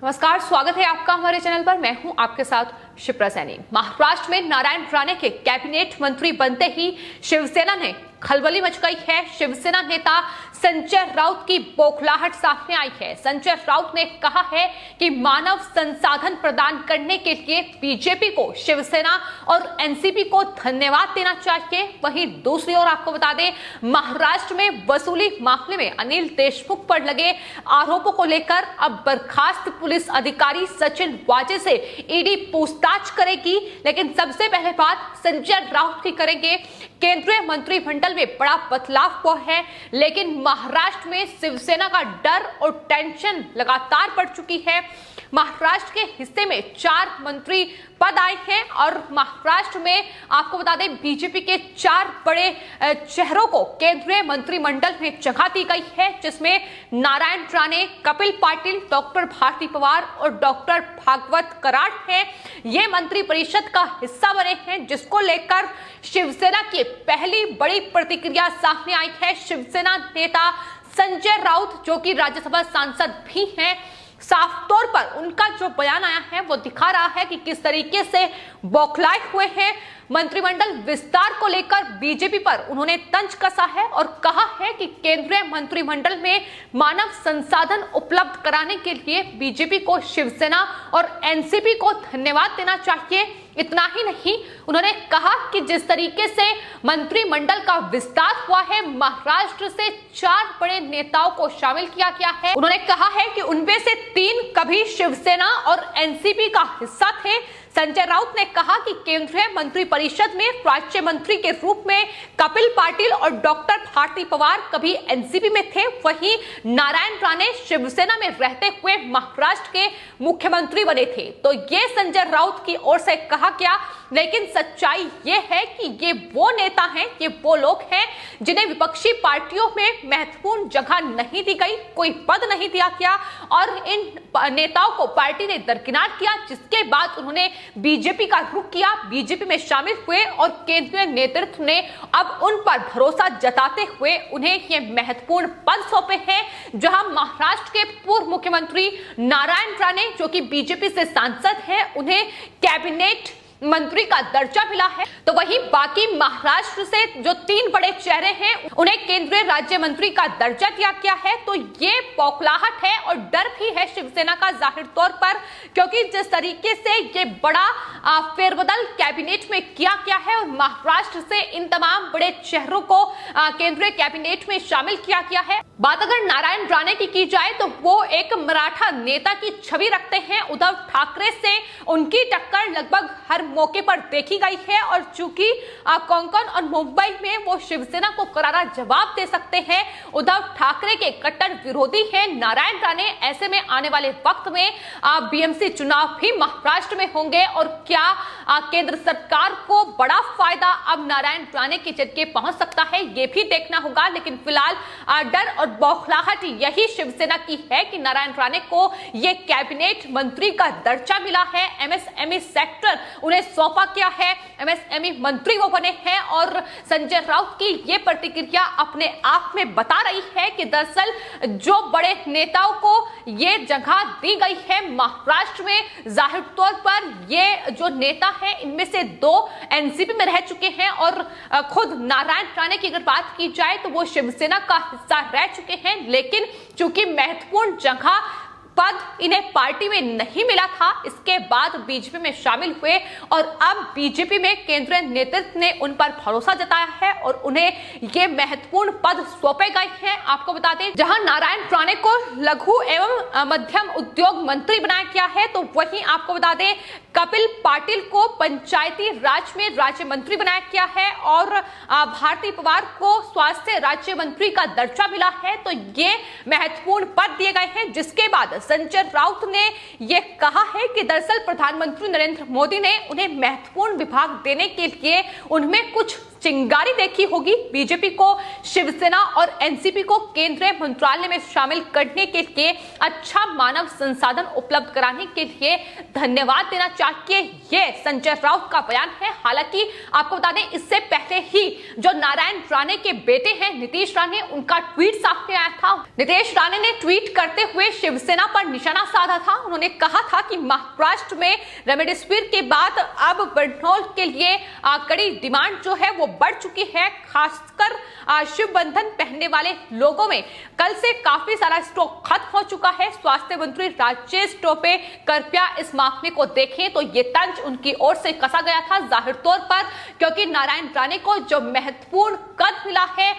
नमस्कार, स्वागत है आपका हमारे चैनल पर। मैं हूं आपके साथ शिप्रा सैनी। महाराष्ट्र में नारायण राणे के कैबिनेट मंत्री बनते ही शिवसेना ने खलबली मच गई है। शिवसेना नेता संजय राउत की बौखलाहट सामने आई है। संजय राउत ने कहा है कि मानव संसाधन प्रदान करने के लिए बीजेपी को, शिवसेना और एनसीपी को धन्यवाद देना चाहिए। वहीं दूसरी ओर आपको बता दें, महाराष्ट्र में वसूली मामले में अनिल देशमुख पर लगे आरोपों को लेकर अब बर्खास्त पुलिस अधिकारी सचिन वाजे से ईडी पूछताछ करेगी। लेकिन सबसे पहले बात संजय राउत की करेंगे। केंद्रीय मंत्रिमंडल में बड़ा बदलाव हुआ है, लेकिन महाराष्ट्र में शिवसेना का डर और टेंशन लगातार बढ़ चुकी है। महाराष्ट्र के हिस्से में 4 मंत्री पद आए हैं और महाराष्ट्र में आपको बता दें बीजेपी के 4 बड़े चेहरों को केंद्रीय मंत्रिमंडल में जगह दी गई है, जिसमें नारायण राणे, कपिल पाटिल, डॉक्टर भारती पवार और डॉक्टर भागवत कराड हैं। ये मंत्री परिषद का हिस्सा बने हैं, जिसको लेकर शिवसेना की पहली बड़ी प्रतिक्रिया सामने आई है। शिवसेना नेता संजय राउत, जो कि राज्यसभा सांसद भी हैं, साफ तौर पर उनका जो बयान आया है वो दिखा रहा है कि किस तरीके से बौखलाए हुए हैं। मंत्रिमंडल विस्तार को लेकर बीजेपी पर उन्होंने तंज कसा है और कहा है कि केंद्रीय मंत्रिमंडल में मानव संसाधन उपलब्ध कराने के लिए बीजेपी को, शिवसेना और एनसीपी को धन्यवाद देना चाहिए। इतना ही नहीं, उन्होंने कहा कि जिस तरीके से मंत्रिमंडल का विस्तार हुआ है, महाराष्ट्र से 4 बड़े नेताओं को शामिल किया गया है। उन्होंने कहा है कि उनमें से 3 कभी शिवसेना और एनसीपी का हिस्सा थे। संजय राउत ने कहा कि केंद्रीय मंत्रिपरिषद में राज्य मंत्री के रूप में कपिल पाटिल और डॉक्टर भारती पवार कभी एनसीपी में थे। वहीं नारायण राणे शिवसेना में रहते हुए महाराष्ट्र के मुख्यमंत्री बने थे। तो ये संजय राउत की ओर से कहा गया, लेकिन सच्चाई ये है कि ये वो नेता हैं, ये वो लोग हैं जिन्हें विपक्षी पार्टियों में महत्वपूर्ण जगह नहीं दी गई, कोई पद नहीं दिया गया और इन नेताओं को पार्टी ने दरकिनार किया, जिसके बाद उन्होंने बीजेपी का रुख किया, बीजेपी में शामिल हुए और केंद्रीय नेतृत्व ने अब उन पर भरोसा जताते हुए उन्हें ये महत्वपूर्ण पद सौंपे हैं। जहां महाराष्ट्र के पूर्व मुख्यमंत्री नारायण राणे, जो कि बीजेपी से सांसद हैं, उन्हें कैबिनेट मंत्री का दर्जा मिला है। तो वहीं बाकी महाराष्ट्र से जो 3 बड़े चेहरे हैं, उन्हें केंद्रीय राज्य मंत्री का दर्जा दिया गया है। तो ये बौखलाहट है और डर भी है शिवसेना का जाहिर तौर पर, क्योंकि जिस तरीके से ये बड़ा फेरबदल कैबिनेट में किया गया है और महाराष्ट्र से इन तमाम बड़े चेहरों को केंद्रीय कैबिनेट में शामिल किया गया है। बात अगर नारायण राणे की जाए तो वो एक मराठा नेता की छवि रखते हैं। उद्धव ठाकरे से उनकी टक्कर लगभग हर मौके पर देखी गई है और चूंकि कोंकण और मुंबई में वो शिवसेना को करारा जवाब दे सकते हैं, उद्धव ठाकरे के कट्टर विरोधी हैं नारायण राणे। ऐसे में आने वाले वक्त में बीएमसी चुनाव भी महाराष्ट्र में होंगे और क्या केंद्र सरकार को बड़ा फायदा अब नारायण राणे के जरिए पहुंच सकता है, ये भी देखना होगा। लेकिन फिलहाल डर और बौखलाहट यही शिवसेना की है कि नारायण राणे को ये कैबिनेट मंत्री का दर्जा मिला है, एमएसएमई सेक्टर उन्हें सौंपा गया है, एमएसएमई मंत्री वो बने हैं। और संजय राउत की ये प्रतिक्रिया अपने आप में बता रही है कि दरअसल जो बड़े नेताओं को ये जगह दी गई है महाराष्ट्र में, जाहिर तौर पर ये जो नेता हैं, इनमें से 2 एनसीपी में रह चुके हैं और खुद नारायण राणे की अगर बात की जाए तो वो शिवसेना का हिस्सा रह चुके हैं। लेकिन चूंकि महत्वपूर्ण जगह पद इन्हें पार्टी में नहीं मिला था, इसके बाद बीजेपी में शामिल हुए और अब बीजेपी में केंद्रीय नेतृत्व ने उन पर भरोसा जताया है और उन्हें ये महत्वपूर्ण पद सौंपे गए हैं। आपको बता दें, जहां नारायण राणे को लघु एवं मध्यम उद्योग मंत्री बनाया गया है, तो वहीं आपको बता दें कपिल पाटिल को पंचायती राज में राज्य मंत्री बनाया गया है और भारती पवार को स्वास्थ्य राज्य मंत्री का दर्जा मिला है। तो ये महत्वपूर्ण पद दिए गए हैं, जिसके बाद संजय राउत ने यह कहा है कि दरअसल प्रधानमंत्री नरेंद्र मोदी ने उन्हें महत्वपूर्ण विभाग देने के लिए उनमें कुछ चिंगारी देखी होगी। बीजेपी को शिवसेना और एनसीपी को केंद्रीय मंत्रालय में शामिल करने के लिए, अच्छा मानव संसाधन उपलब्ध कराने के लिए धन्यवाद देना चाहिए, ये संजय राउत का बयान है। हालांकि आपको बता दें, इससे पहले ही जो नारायण राणे के बेटे हैं नीतीश राणे, उनका ट्वीट सामने आया था। नीतीश राणे ने ट्वीट करते हुए शिवसेना पर निशाना साधा था। उन्होंने कहा था कि महाराष्ट्र में रेमडेसिविर के बाद अब बेटनॉल के लिए कड़ी डिमांड जो है वो बढ़ चुकी है। खासकर शिव बंधन पहनने वाले लोगों में कल से काफी सारा स्टॉक खत्म हो चुका है। स्वास्थ्य मंत्री राजेश टोपे कृपया इस मामले को देखें, तो ये तंज उनकी ओर से कसा गया था जाहिर तौर पर, क्योंकि नारायण राणे को जो महत्वपूर्ण पद मिला है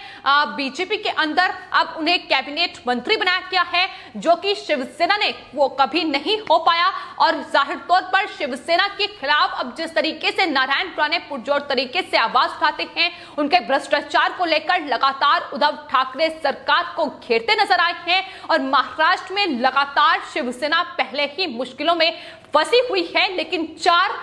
बीजेपी के अंदर, अब उन्हें कैबिनेट मंत्री बनाया गया है, जो कि शिवसेना ने वो कभी नहीं हो पाया। और जाहिर तौर पर शिवसेना के खिलाफ अब जिस तरीके से नारायण राणे पुरजोर तरीके से आवाज उठाते हैं, उनके भ्रष्टाचार को लेकर लगातार उद्धव ठाकरे सरकार को घेरते नजर आए हैं। और महाराष्ट्र में लगातार शिवसेना पहले ही मुश्किलों में फंसी हुई है, लेकिन 4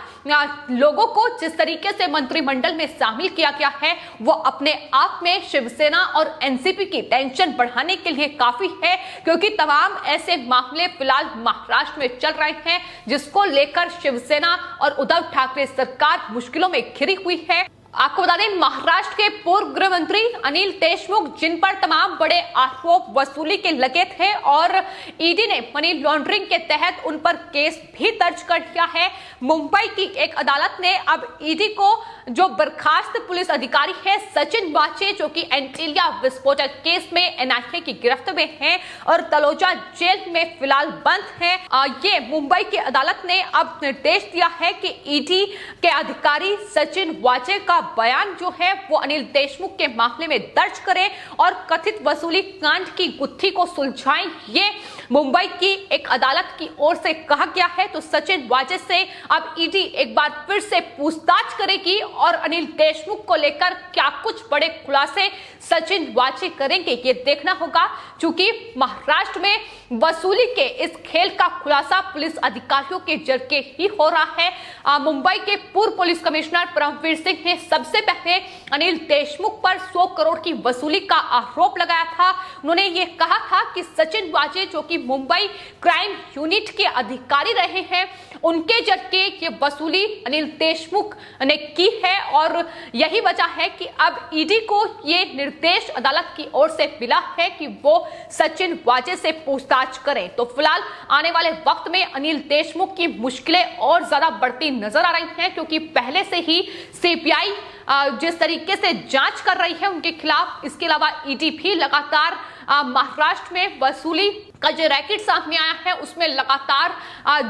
लोगों को जिस तरीके से मंत्रिमंडल में शामिल किया गया है, वो अपने आप में शिवसेना और एनसीपी की टेंशन बढ़ाने के लिए काफी है, क्योंकि तमाम ऐसे मामले फिलहाल महाराष्ट्र में चल रहे हैं जिसको लेकर शिवसेना और उद्धव ठाकरे सरकार मुश्किलों में घिरी हुई है। आपको बता दें, महाराष्ट्र के पूर्व गृह मंत्री अनिल देशमुख, जिन पर तमाम बड़े आरोप वसूली के लगे थे और ईडी ने मनी लॉन्ड्रिंग के तहत उन पर केस भी दर्ज कर दिया है। मुंबई की एक अदालत ने अब ईडी को जो बर्खास्त पुलिस अधिकारी है सचिन वाचे, जो कि एंटीलिया विस्फोटक केस में एनआईए की गिरफ्त में है और तलोजा जेल में फिलहाल बंद है, ये मुंबई की अदालत ने अब निर्देश दिया है कि ईडी के अधिकारी सचिन वाचे का बयान जो है वो अनिल देशमुख के मामले में दर्ज करें और कथित वसूली कांड की गुत्थी को सुलझाएं। ये मुंबई की एक अदालत की ओर से कहा गया है। तो सचिन वाजे से अब ईडी एक बार फिर से पूछताछ करेगी और अनिल देशमुख को लेकर क्या कुछ बड़े खुलासे सचिन वाजे करेंगे, ये देखना होगा। चूंकि महाराष्ट्र में वसूली के इस खेल का खुलासा पुलिस अधिकारियों के जरिए ही हो रहा है। मुंबई के पूर्व पुलिस कमिश्नर परमवीर सिंह ने सबसे पहले अनिल देशमुख पर 100 करोड़ की वसूली का आरोप लगाया था। उन्होंने ये कहा था कि सचिन वाजे, जो कि मुंबई क्राइम यूनिट के अधिकारी रहे हैं, उनके जरिए ये वसूली अनिल देशमुख ने की है और यही वजह है कि अब ईडी को ये निर्देश अदालत की ओर से मिला है कि वो सचिन वाजे से पूछताछ करें। तो फिलहाल आने वाले वक्त में अनिल देशमुख की मुश्किलें और ज्यादा बढ़ती नजर आ रही हैं, क्योंकि पहले से ही सीबीआई जिस तरीके से जांच कर रही है उनके खिलाफ, इसके अलावा ईडी भी लगातार महाराष्ट्र में वसूली का जो रैकेट सामने आया है उसमें लगातार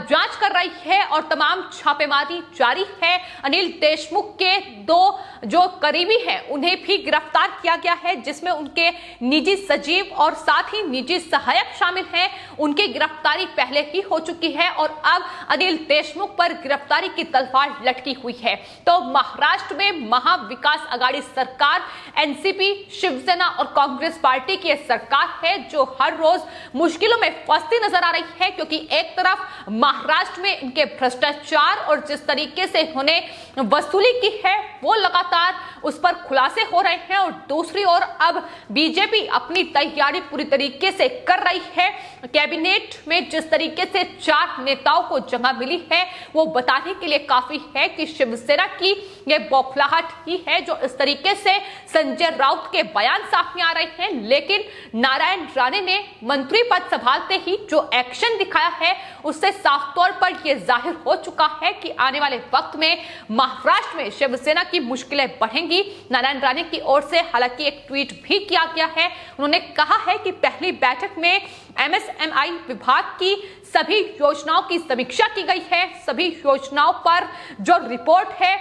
जांच कर रही है और तमाम छापेमारी जारी है। अनिल देशमुख के 2 जो करीबी हैं उन्हें भी गिरफ्तार किया गया है, जिसमें उनके निजी सचिव और साथ ही निजी सहायक शामिल हैं। उनकी गिरफ्तारी पहले ही हो चुकी है और अब अनिल देशमुख पर गिरफ्तारी की तलवार लटकी हुई है। तो महाराष्ट्र में महाविकास आघाड़ी सरकार, एनसीपी, शिवसेना और कांग्रेस पार्टी की सरकार है जो हर रोज मुश्किलों में फंसती नजर आ रही है, क्योंकि एक तरफ महाराष्ट्र में इनके भ्रष्टाचार और जिस तरीके से उन्होंने वसूली की है वो लगातार उस पर खुलासे हो रहे हैं, और दूसरी ओर अब बीजेपी अपनी तैयारी पूरी तरीके से कर रही है। कैबिनेट में जिस तरीके से 4 नेताओं को जगह मिली है वो बताने के लिए काफी है कि शिवसेना की ये बौखलाहट ही है जो इस तरीके से संजय राउत के बयान सामने आ रहे हैं। लेकिन नारायण राणे ने मंत्री पद संभालते ही जो एक्शन दिखाया है उससे साफ तौर पर यह जाहिर हो चुका है कि आने वाले वक्त में महाराष्ट्र में शिवसेना की मुश्किलें बढ़ेंगी। नारायण राणे की ओर से हालांकि एक ट्वीट भी किया गया है। उन्होंने कहा है कि पहली बैठक में एमएसएमई विभाग की सभी योजनाओं की समीक्षा की गई है। सभी योजनाओं पर जो रिपोर्ट है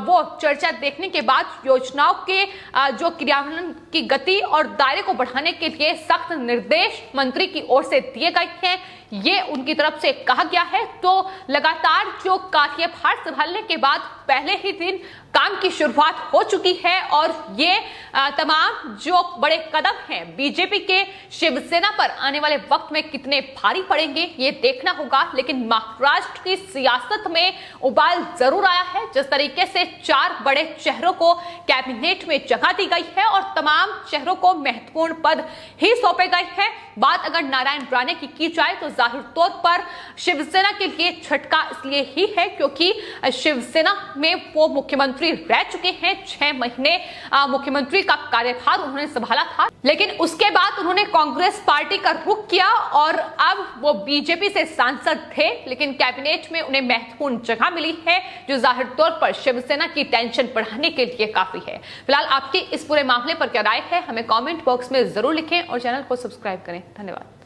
वो चर्चा देखने के बाद योजनाओं के जो क्रियान्वयन की गति और दायरे को बढ़ाने के लिए सख्त निर्देश मंत्री की ओर से दिए गए हैं, ये उनकी तरफ से कहा गया है। तो लगातार जो कार्यभार संभालने के बाद पहले ही दिन काम की शुरुआत हो चुकी है और ये तमाम जो बड़े कदम हैं बीजेपी के शिवसेना पर आने वाले वक्त में कितने भारी पड़ेंगे ये देखना होगा। लेकिन महाराष्ट्र की सियासत में उबाल जरूर आया है। जिस तरीके से 4 बड़े चेहरों को कैबिनेट में जगह दी गई है और तमाम चेहरों को महत्वपूर्ण पद ही सौंपे गए हैं। बात अगर नारायण राणे की जाए तो जाहिर तौर पर शिवसेना के लिए झटका इसलिए ही है क्योंकि शिवसेना में वो मुख्यमंत्री रह चुके हैं। 6 महीने मुख्यमंत्री का कार्यभार उन्होंने संभाला था, लेकिन उसके बाद उन्होंने कांग्रेस पार्टी का रुख किया और अब वो बीजेपी से सांसद थे, लेकिन कैबिनेट में उन्हें महत्वपूर्ण जगह मिली है जो जाहिर तौर पर शिवसेना की टेंशन बढ़ाने के लिए काफी है। फिलहाल आपकी इस पूरे मामले पर क्या राय है, हमें कमेंट बॉक्स में जरूर लिखें और चैनल को सब्सक्राइब करें। धन्यवाद।